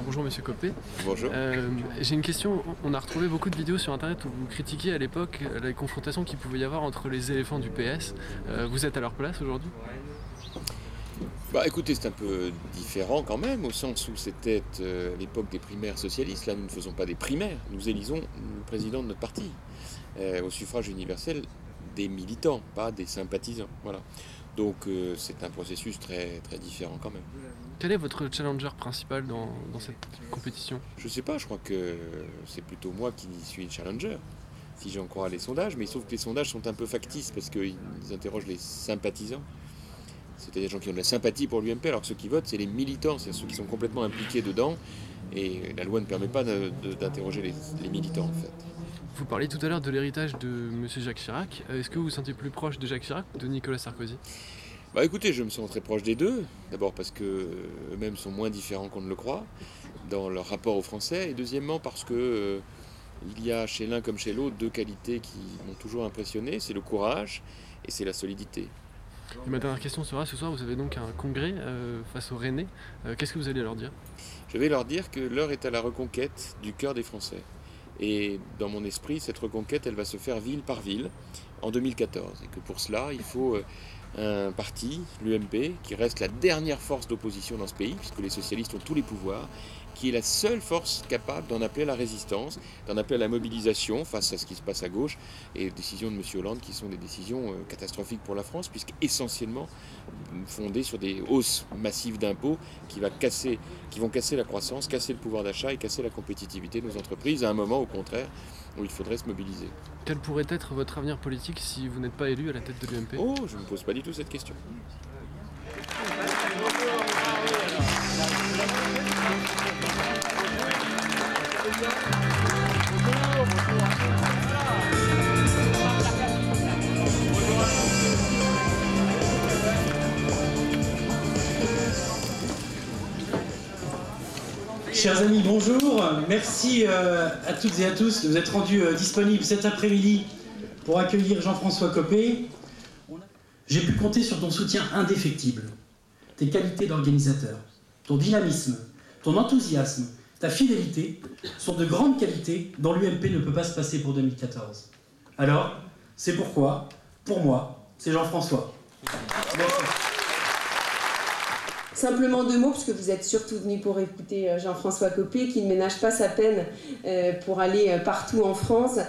bonjour Monsieur Copé. Bonjour. J'ai une question. On a retrouvé beaucoup de vidéos sur internet où vous critiquiez à l'époque les confrontations qu'il pouvait y avoir entre les éléphants du PS. Vous êtes à leur place aujourd'hui ? Bah écoutez, c'est un peu différent quand même, au sens où c'était à l'époque des primaires socialistes. Là, nous ne faisons pas des primaires, nous élisons le président de notre parti au suffrage universel des militants, pas des sympathisants. Voilà. Donc c'est un processus très, très différent quand même. Quel est votre challenger principal dans cette compétition ? Je sais pas, je crois que c'est plutôt moi qui suis le challenger, si j'en crois les sondages, mais sauf que les sondages sont un peu factices parce qu'ils interrogent les sympathisants. C'est-à-dire des gens qui ont de la sympathie pour l'UMP, alors que ceux qui votent, c'est les militants, c'est ceux qui sont complètement impliqués dedans, et la loi ne permet pas d'interroger les militants, en fait. Vous parliez tout à l'heure de l'héritage de M. Jacques Chirac. Est-ce que vous vous sentez plus proche de Jacques Chirac ou de Nicolas Sarkozy ? Bah écoutez, je me sens très proche des deux, d'abord parce qu'eux-mêmes sont moins différents qu'on ne le croit, dans leur rapport aux Français, et deuxièmement parce que il y a chez l'un comme chez l'autre deux qualités qui m'ont toujours impressionné, c'est le courage et c'est la solidité. Et ma dernière question sera, ce soir vous avez donc un congrès face aux Rennais. Qu'est-ce que vous allez leur dire ? Je vais leur dire que l'heure est à la reconquête du cœur des Français. Et dans mon esprit, cette reconquête, elle va se faire ville par ville en 2014. Et que pour cela, il faut un parti, l'UMP, qui reste la dernière force d'opposition dans ce pays, puisque les socialistes ont tous les pouvoirs, qui est la seule force capable d'en appeler à la résistance, d'en appeler à la mobilisation face à ce qui se passe à gauche, et les décisions de M. Hollande qui sont des décisions catastrophiques pour la France, puisqu'essentiellement fondées sur des hausses massives d'impôts qui vont casser la croissance, casser le pouvoir d'achat et casser la compétitivité de nos entreprises, à un moment au contraire où il faudrait se mobiliser. Quel pourrait être votre avenir politique si vous n'êtes pas élu à la tête de l'UMP ? Oh, je ne me pose pas du tout cette question. Chers amis, bonjour. Merci à toutes et à tous de vous être rendus disponibles cet après-midi pour accueillir Jean-François Copé. J'ai pu compter sur ton soutien indéfectible, tes qualités d'organisateur, ton dynamisme, ton enthousiasme, ta fidélité sont de grandes qualités dont l'UMP ne peut pas se passer pour 2014. Alors, c'est pourquoi, pour moi, c'est Jean-François. Merci. Simplement deux mots, puisque vous êtes surtout venus pour écouter Jean-François Copé, qui ne ménage pas sa peine pour aller partout en France.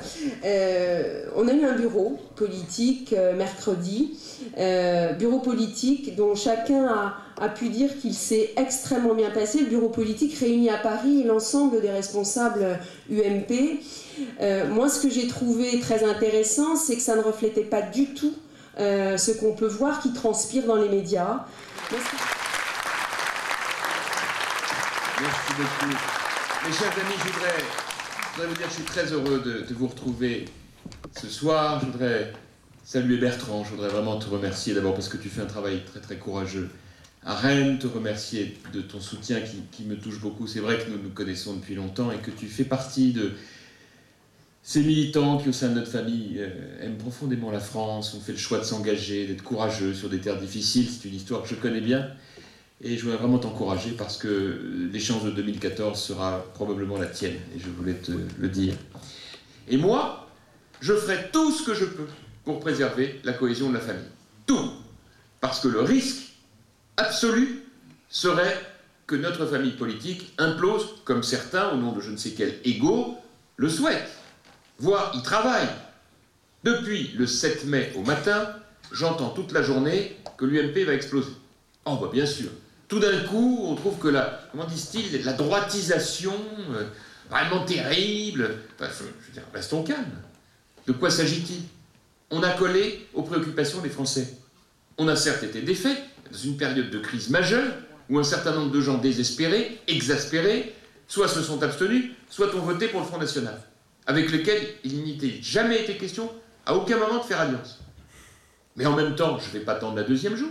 On a eu un bureau politique mercredi, bureau politique dont chacun a pu dire qu'il s'est extrêmement bien passé. Le bureau politique réunit à Paris l'ensemble des responsables UMP. Moi, ce que j'ai trouvé très intéressant, c'est que ça ne reflétait pas du tout ce qu'on peut voir qui transpire dans les médias. Merci beaucoup. Mes chers amis, je voudrais vous dire que je suis très heureux de vous retrouver ce soir. Je voudrais saluer Bertrand, je voudrais vraiment te remercier d'abord parce que tu fais un travail très très courageux à Rennes, te remercier de ton soutien qui me touche beaucoup. C'est vrai que nous nous connaissons depuis longtemps et que tu fais partie de ces militants qui, au sein de notre famille, aiment profondément la France, ont fait le choix de s'engager, d'être courageux sur des terres difficiles. C'est une histoire que je connais bien. Et je voudrais vraiment t'encourager parce que l'échéance de 2014 sera probablement la tienne, et je voulais te le dire. Et moi, je ferai tout ce que je peux pour préserver la cohésion de la famille. Tout. Parce que le risque absolu serait que notre famille politique implose, comme certains, au nom de je ne sais quel ego, le souhaitent, voire y travaillent. Depuis le 7 mai au matin, j'entends toute la journée que l'UMP va exploser. Oh bah bien sûr. Tout d'un coup, on trouve que comment disent-ils, la droitisation, vraiment terrible. Enfin, je veux dire, restons calmes. De quoi s'agit-il ? On a collé aux préoccupations des Français. On a certes été défaits, dans une période de crise majeure, où un certain nombre de gens désespérés, exaspérés, soit se sont abstenus, soit ont voté pour le Front National, avec lequel il n'était jamais été question, à aucun moment, de faire alliance. Mais en même temps, je ne vais pas attendre la deuxième jour.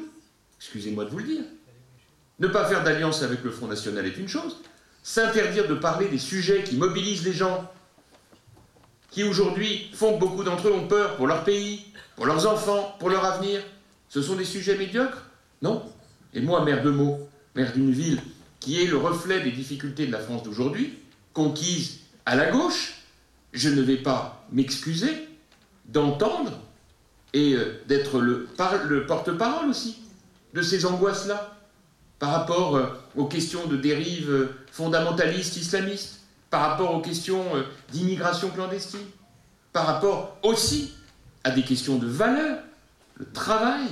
Excusez-moi de vous le dire. Ne pas faire d'alliance avec le Front National est une chose. S'interdire de parler des sujets qui mobilisent les gens, qui aujourd'hui font que beaucoup d'entre eux ont peur pour leur pays, pour leurs enfants, pour leur avenir, ce sont des sujets médiocres ? Non. Et moi, maire de Meaux, maire d'une ville qui est le reflet des difficultés de la France d'aujourd'hui, conquise à la gauche, je ne vais pas m'excuser d'entendre et d'être le porte-parole aussi de ces angoisses-là, par rapport aux questions de dérive fondamentalistes islamistes, par rapport aux questions d'immigration clandestine, par rapport aussi à des questions de valeurs, le travail,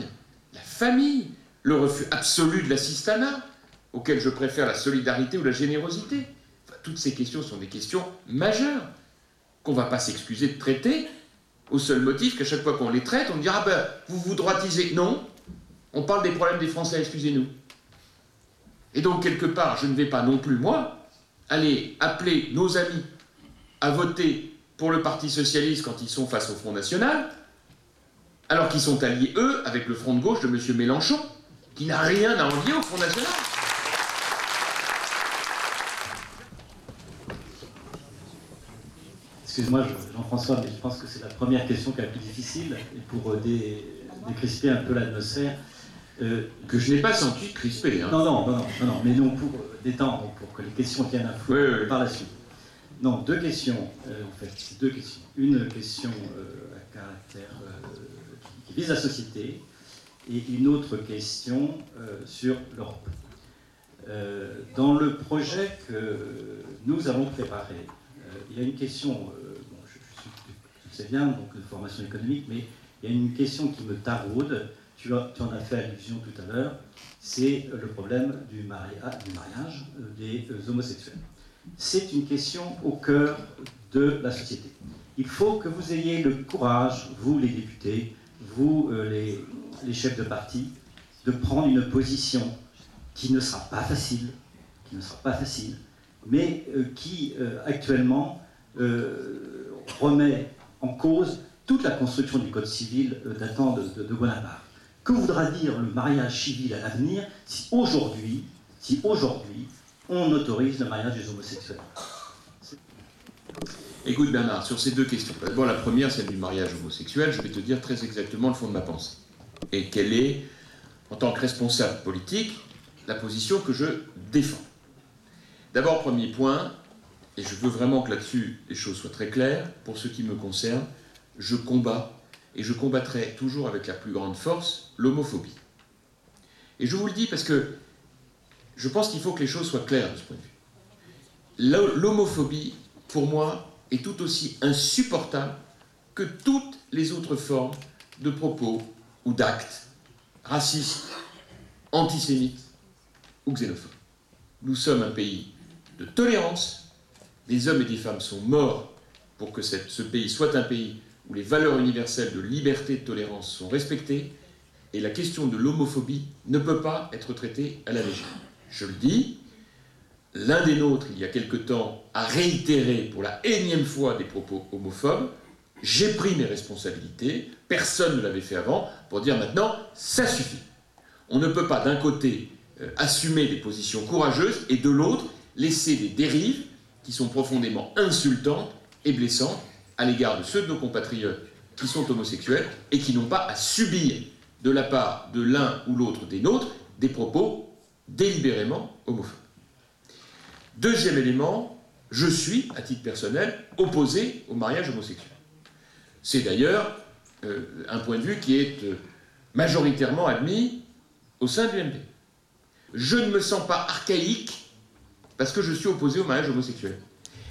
la famille, le refus absolu de l'assistanat, auquel je préfère la solidarité ou la générosité. Enfin, toutes ces questions sont des questions majeures qu'on ne va pas s'excuser de traiter, au seul motif qu'à chaque fois qu'on les traite, on dira « ah ben, vous vous droitisez ». Non, on parle des problèmes des Français, excusez-nous. Et donc, quelque part, je ne vais pas non plus, moi, aller appeler nos amis à voter pour le Parti Socialiste quand ils sont face au Front National, alors qu'ils sont alliés, eux, avec le Front de gauche de M. Mélenchon, qui n'a rien à envier au Front National. Excuse-moi, Jean-François, mais je pense que c'est la première question qui est la plus difficile, et pour décrisper un peu l'atmosphère. Que je n'ai pas senti crispé. Hein. Non, mais non, pour détendre, pour que les questions tiennent à flot par la suite. Non, deux questions, en fait, c'est deux questions. Une question à caractère qui vise la société, et une autre question sur l'Europe. Dans le projet que nous avons préparé, il y a une question, je sais bien, donc de formation économique, mais il y a une question qui me taraude. Tu en as fait allusion tout à l'heure, c'est le problème du mariage des homosexuels. C'est une question au cœur de la société. Il faut que vous ayez le courage, vous les députés, vous les chefs de parti, de prendre une position qui ne sera pas facile, mais qui actuellement remet en cause toute la construction du Code civil datant de Bonaparte. Que voudra dire le mariage civil à l'avenir si aujourd'hui on autorise le mariage des homosexuels? Écoute Bernard, sur ces deux questions. D'abord la première, celle du mariage homosexuel, je vais te dire très exactement le fond de ma pensée. Et quelle est, en tant que responsable politique, la position que je défends. D'abord, premier point, et je veux vraiment que là-dessus les choses soient très claires, pour ce qui me concerne, je combats, et je combattrai toujours avec la plus grande force, l'homophobie. Et je vous le dis parce que je pense qu'il faut que les choses soient claires de ce point de vue. L'homophobie, pour moi, est tout aussi insupportable que toutes les autres formes de propos ou d'actes racistes, antisémites ou xénophobes. Nous sommes un pays de tolérance, des hommes et des femmes sont morts pour que ce pays soit un pays où les valeurs universelles de liberté et de tolérance sont respectées, et la question de l'homophobie ne peut pas être traitée à la légère. Je le dis, l'un des nôtres, il y a quelque temps, a réitéré pour la énième fois des propos homophobes. J'ai pris mes responsabilités, personne ne l'avait fait avant, pour dire maintenant, ça suffit. On ne peut pas d'un côté assumer des positions courageuses et de l'autre laisser des dérives qui sont profondément insultantes et blessantes à l'égard de ceux de nos compatriotes qui sont homosexuels et qui n'ont pas à subir de la part de l'un ou l'autre des nôtres des propos délibérément homophobes. Deuxième élément, je suis, à titre personnel, opposé au mariage homosexuel. C'est d'ailleurs un point de vue qui est majoritairement admis au sein de l'UMP. Je ne me sens pas archaïque parce que je suis opposé au mariage homosexuel.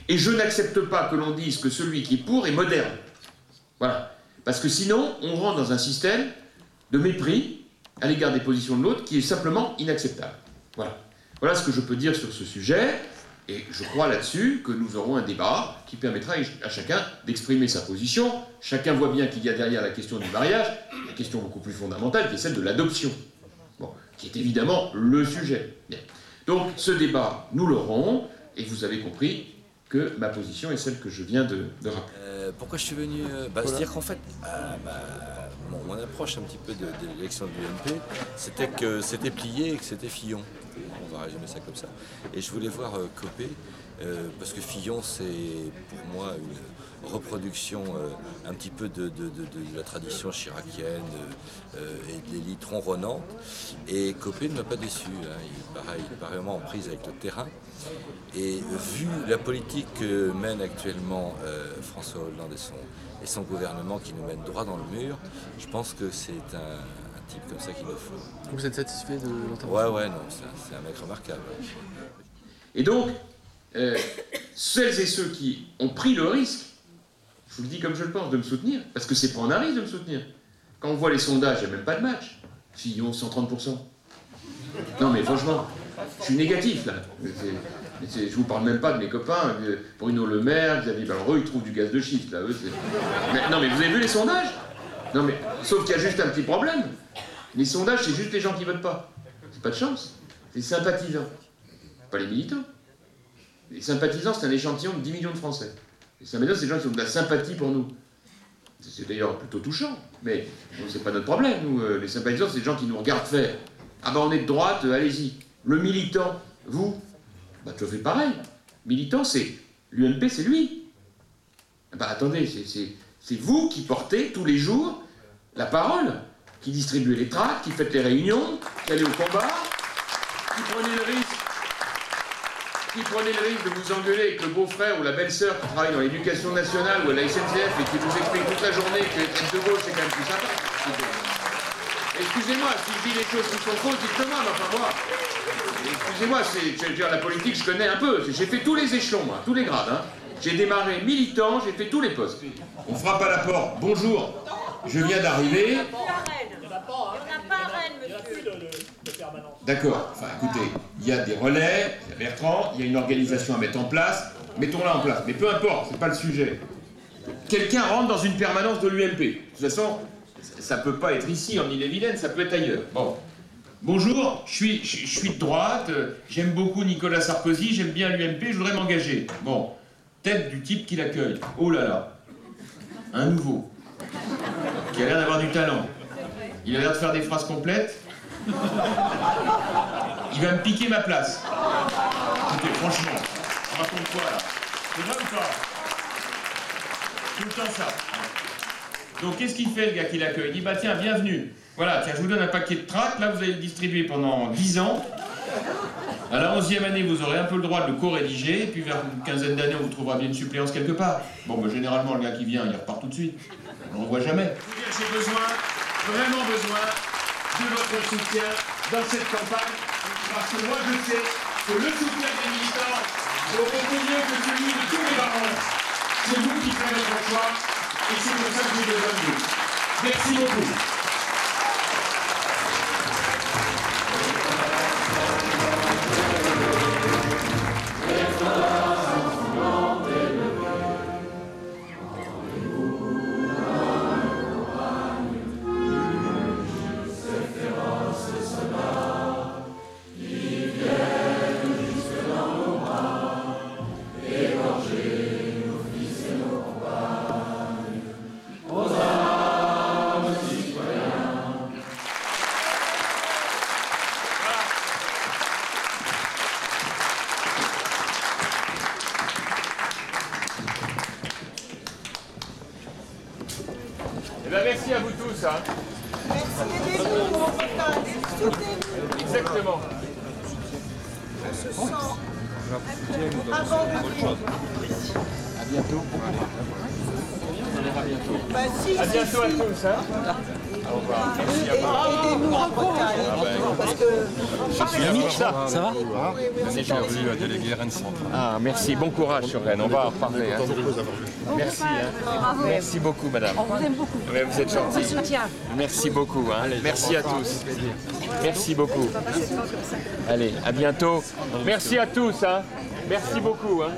Et je n'accepte pas que l'on dise que celui qui est pour est moderne. Voilà. Parce que sinon, on rentre dans un système de mépris à l'égard des positions de l'autre qui est simplement inacceptable. Voilà. Voilà ce que je peux dire sur ce sujet. Et je crois là-dessus que nous aurons un débat qui permettra à chacun d'exprimer sa position. Chacun voit bien qu'il y a derrière la question du mariage une question beaucoup plus fondamentale qui est celle de l'adoption. Bon, qui est évidemment le sujet. Bien. Donc ce débat, nous l'aurons, et vous avez compris que ma position est celle que je viens de rappeler. Pourquoi je suis venu voilà. C'est-à-dire qu'en fait, mon approche un petit peu de l'élection de l'UMP, c'était que c'était plié et que c'était Fillon. On va résumer ça comme ça. Et je voulais voir Copé parce que Fillon, c'est pour moi une reproduction un petit peu de la tradition chiracienne et de l'élite ronronnante. Et Copé ne m'a pas déçu, hein. Il paraît vraiment en prise avec le terrain. Et vu la politique que mène actuellement François Hollande et son gouvernement qui nous mène droit dans le mur, je pense que c'est un type comme ça qu'il nous faut. Vous êtes satisfait de l'intervention? Ouais, non, c'est un mec remarquable. Et donc, celles et ceux qui ont pris le risque, je vous le dis comme je le pense, de me soutenir, parce que c'est prendre un risque de me soutenir. Quand on voit les sondages, il n'y a même pas de match. Fillon, 130%. Non mais franchement, je suis négatif là. Je vous parle même pas de mes copains, Bruno Le Maire, Xavier Ballereux, ils trouvent du gaz de schiste là. Non mais vous avez vu les sondages? Non mais, sauf qu'il y a juste un petit problème. Les sondages, c'est juste les gens qui votent pas. C'est pas de chance. C'est les sympathisants. Pas les militants. Les sympathisants, c'est un échantillon de 10 millions de Français. Les sympathisants, c'est des gens qui ont de la sympathie pour nous. C'est d'ailleurs plutôt touchant, mais c'est pas notre problème, nous. Les sympathisants, c'est des gens qui nous regardent faire. Ah ben on est de droite, allez-y. Le militant, vous, bah tu fais pareil. Militant, c'est l'UMP, c'est lui. Bah attendez, c'est vous qui portez tous les jours la parole, qui distribuez les tracts, qui faites les réunions, qui allez au combat, qui prenez le risque de vous engueuler avec le beau-frère ou la belle-sœur qui travaille dans l'éducation nationale ou à la SNCF et qui vous explique toute la journée que être de gauche c'est quand même plus sympa. Excusez-moi, si je dis les choses qui sont fausses, dites-le-moi, mais enfin moi. Excusez-moi, je veux dire, la politique, je connais un peu. J'ai fait tous les échelons, moi, tous les grades. Hein. J'ai démarré militant, j'ai fait tous les postes. On frappe à la porte. Bonjour, je viens d'arriver. Il n'y en a pas à Rennes, monsieur. D'accord, enfin écoutez, il y a des relais, il y a Bertrand, il y a une organisation à mettre en place. Mettons-la en place, mais peu importe, c'est pas le sujet. Quelqu'un rentre dans une permanence de l'UMP. De toute façon, ça peut pas être ici, en Ille-et-Vilaine, ça peut être ailleurs. Bon. Bonjour, je suis de droite, j'aime beaucoup Nicolas Sarkozy, j'aime bien l'UMP, je voudrais m'engager. Bon, tête du type qui l'accueille. Oh là là, un nouveau, qui a l'air d'avoir du talent. Il a l'air de faire des phrases complètes. Il va me piquer ma place. Écoutez, franchement, on raconte quoi là? C'est vrai ou pas? Tout le temps ça. Donc qu'est-ce qu'il fait le gars qui l'accueille? Il dit bah tiens, bienvenue. Voilà, tiens, je vous donne un paquet de tracts, là vous allez le distribuer pendant 10 ans. À la 11e année, vous aurez un peu le droit de le co-rédiger, et puis vers une quinzaine d'années, on vous trouvera bien une suppléance quelque part. Bon, bah, généralement, le gars qui vient, il repart tout de suite. On ne le revoit jamais. J'ai besoin, vraiment besoin, de votre soutien dans cette campagne, parce que moi je sais que le soutien des militants est beaucoup mieux que celui de tous les barons. C'est vous qui faites votre choix, et c'est pour ça que je vous le donne. Merci beaucoup. Merci à vous tous. Hein. Merci, aidez-nous, mon frère, soutenez-nous. Exactement. On se sent avant de vivre. À bientôt. Bah, si, à bientôt à tous. Hein. Au revoir. Merci à vous. Aidez-nous à préparer, parce que... Ça va? C'est gentil. Délégué Rennes Centre. Ah, merci. Bon courage sur Rennes. On va en reparler. Hein. Merci. Hein. Merci beaucoup, madame. On vous aime beaucoup. Ouais, vous êtes gentil. On vous soutient. Merci beaucoup. Hein. Merci à tous. Merci beaucoup. Allez, à bientôt. Merci à tous. Hein. Merci beaucoup. Hein.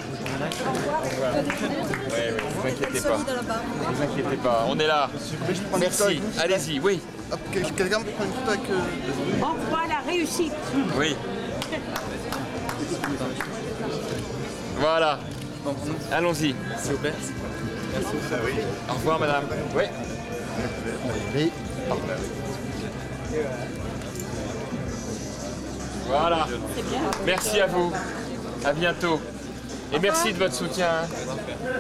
Ouais, vous inquiétez pas. Vous inquiétez pas. On est là. Merci. Allez-y. Oui. Quelqu'un peut prendre une photo avec... On voit la réussite. Oui. Voilà. Allons-y. S'il vous plaît. Au revoir, madame. Oui. Oui. Voilà. Merci à vous. À bientôt. Et merci de votre soutien. Hein.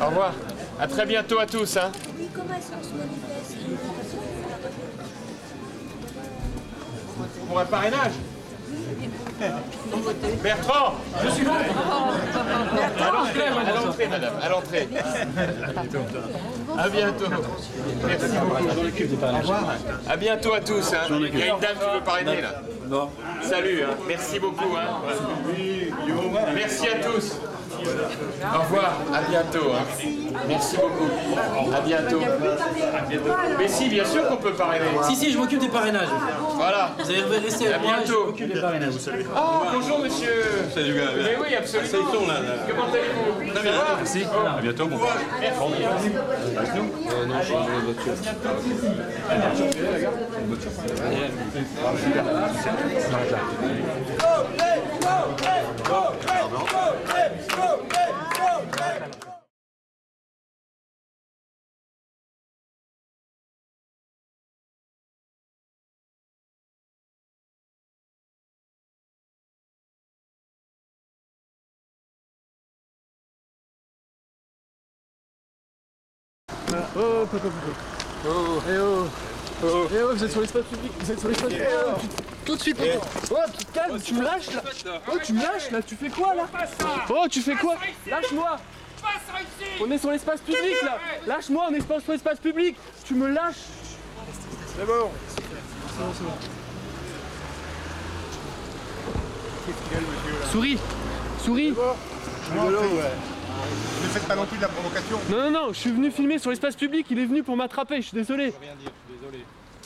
Au revoir. À très bientôt à tous. Hein. Pour un parrainage. Bertrand, je suis là. À l'entrée, madame, à l'entrée. À bientôt. Merci beaucoup. Au revoir. À bientôt à tous. Hein. Il y a une dame qui veut parrainer là. Salut, hein. Merci beaucoup. Hein. Merci à tous. Au revoir, à bientôt. Hein. Merci beaucoup. À bientôt. Mais si, bien sûr qu'on peut parrainer. Si, je m'occupe des parrainages. Voilà. Vous allez rester à bientôt. Je m'occupe des parrainages. Oh, bonjour monsieur. Salut gars. Mais oui, absolument. Comment allez-vous? Très bien, merci. À bientôt, bon courage. Merci. Avec nous Non, je suis dans une voiture. Oh, papa, papa. Oh, eh oh. Oh, eh oh, vous êtes sur l'espace public, vous êtes sur l'espace public. Oh, tout de suite, oh, tu te calmes, tu me lâches là. Oh, tu me lâches là, tu fais quoi là? Oh, tu fais quoi? Lâche-moi. On est sur l'espace public là. Lâche-moi, on est sur l'espace public. Tu me lâches. C'est bon. C'est bon. Souris. Souris. Ne faites pas non plus de la provocation. Non, je suis venu filmer sur l'espace public, il est venu pour m'attraper, je suis désolé. Je peux rien dire, je suis désolé.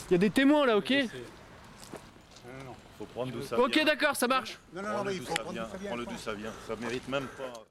Il y a des témoins là, ok? Non, faut prendre d'où ça vient. Ok, d'accord, ça marche. Non, mais il faut prendre d'où ça vient. Prends-le d'où ça vient. Ça mérite même pas.